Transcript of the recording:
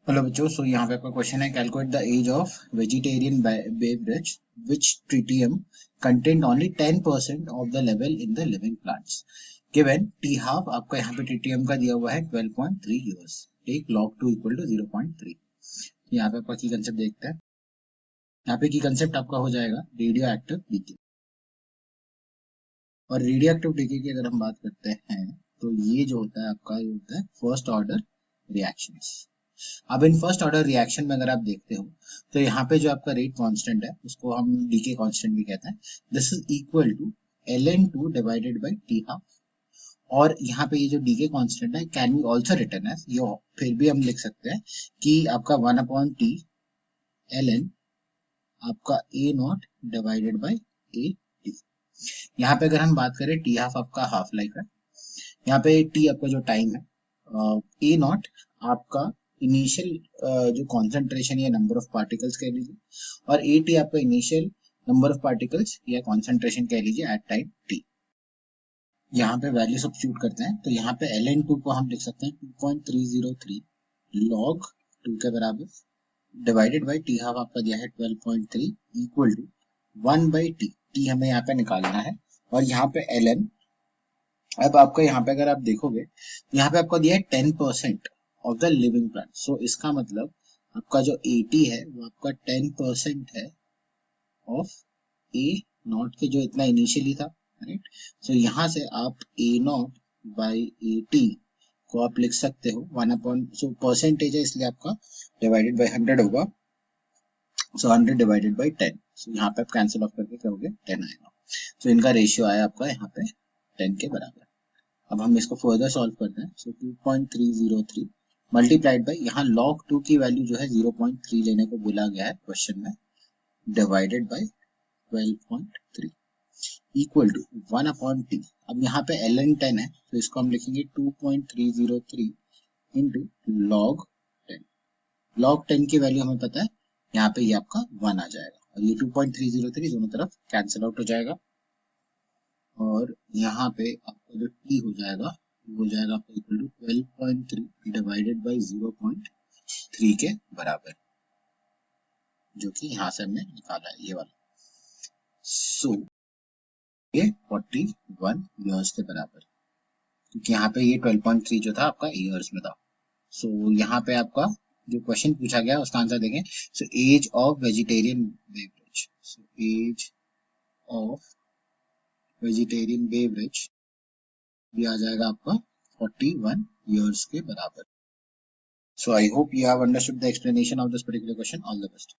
Hello बच्चों, सो यहाँ पे आपका क्वेश्चन है calculate the age of vegetarian beverage which tritium content only 10% of the level in the living plants given T half. आपका यहाँ पे ट्रिटियम का दिया हुआ है 12.3 years. Take log 2 equal to 0.3। यहाँ पे आपका की कंसेप्ट देखते हैं। यहाँ पे की कंसेप्ट आपका हो जाएगा रेडियो एक्टिव डीके। और रेडियो एक्टिव डीके की अगर हम बात करते हैं तो ये जो होता है आपका, ये होता है फर्स्ट ऑर्डर रिएक्शंस। अब इन फर्स्ट ऑर्डर रिएक्शन में अगर आप देखते हो तो यहाँ पे जो आपका रेट कांस्टेंट है उसको हम डीके कांस्टेंट भी कहते हैं। This is equal to ln2 divided by T half. और यहाँ पे ये जो डीके कांस्टेंट है can be also written as ये, फिर भी हम लिख सकते हैं कि आपका 1/t ln आपका a not divided by a T. यहाँ पे अगर हम बात करें टी हाफ आपका हाफ लाइफ है। यहाँ पे टी आपका जो टाइम है, ए नॉट आपका इनिशियल जो कॉन्सेंट्रेशन या नंबर ऑफ पार्टिकल्स कह लीजिए, और ए टी आपका इनिशियल नंबर ऑफ पार्टिकल्स या कॉन्सेंट्रेशन कह लीजिए एट टाइम टी। यहाँ पे वैल्यू सब्स्टिट्यूट करते हैं तो यहाँ पे ln2 को हम लिख सकते हैं 2.303 log 2 के बराबर डिवाइडेड बाई टी हाफ आपका दिया है 12.3 इक्वल टू 1/t। टी हमें यहाँ पे निकालना है और यहाँ पे ln। अब आपका यहाँ पे अगर आप देखोगे यहाँ पे आपको दिया है 10% ऑफ द लिविंग प्लांट। सो इसका मतलब आपका जो 80 है वो आपका 10% है ऑफ ए नॉट के जो इतना इनिशियली था, राइट। सो यहाँ से आप ए नॉट बाई 80 को आप लिख सकते हो 1 सो परसेंटेज है इसलिए आपका डिवाइडेड बाई 100 होगा। सो 100 डिवाइडेड बाई 10। सो यहाँ पे आप कैंसिल ऑफ करके करोगे 10 आएगा। सो इनका रेशियो आया आपका यहाँ पे 10 के बराबर। अब हम इसको फर्दर सॉल्व करते हैं। सो 2.303 मल्टीप्लाइड बाई यहाँ log 2 की वैल्यू जो है 0.3 लेने को बोला गया है क्वेश्चन में, divided by 12.3 equal to 1/t। अब यहाँ पे ln 10 है तो इसको हम लिखेंगे 2.303 इंटू log 10। log 10 की वैल्यू हमें पता है यहाँ पे ये आपका 1 आ जाएगा और ये 2.303 दोनों तरफ कैंसिल आउट हो जाएगा। और यहाँ पे आपका जो t हो जाएगा वो हो जाएगा आपका इक्वल टू 12.3 डिवाइडेड बाई 0.3 के बराबर, जो कि यहाँ से हमने निकाला है ये वाला। सो ये 41 ईयर्स के बराबर, क्योंकि यहाँ पे ये 12.3 जो था आपका ईयर्स में था। सो यहाँ पे आपका जो क्वेश्चन पूछा गया उसका आंसर देखें। So age of vegetarian beverage, so age of vegetarian beverage भी आ जाएगा आपका 41 years के बराबर। So I hope you have understood the explanation of this particular question. All the best.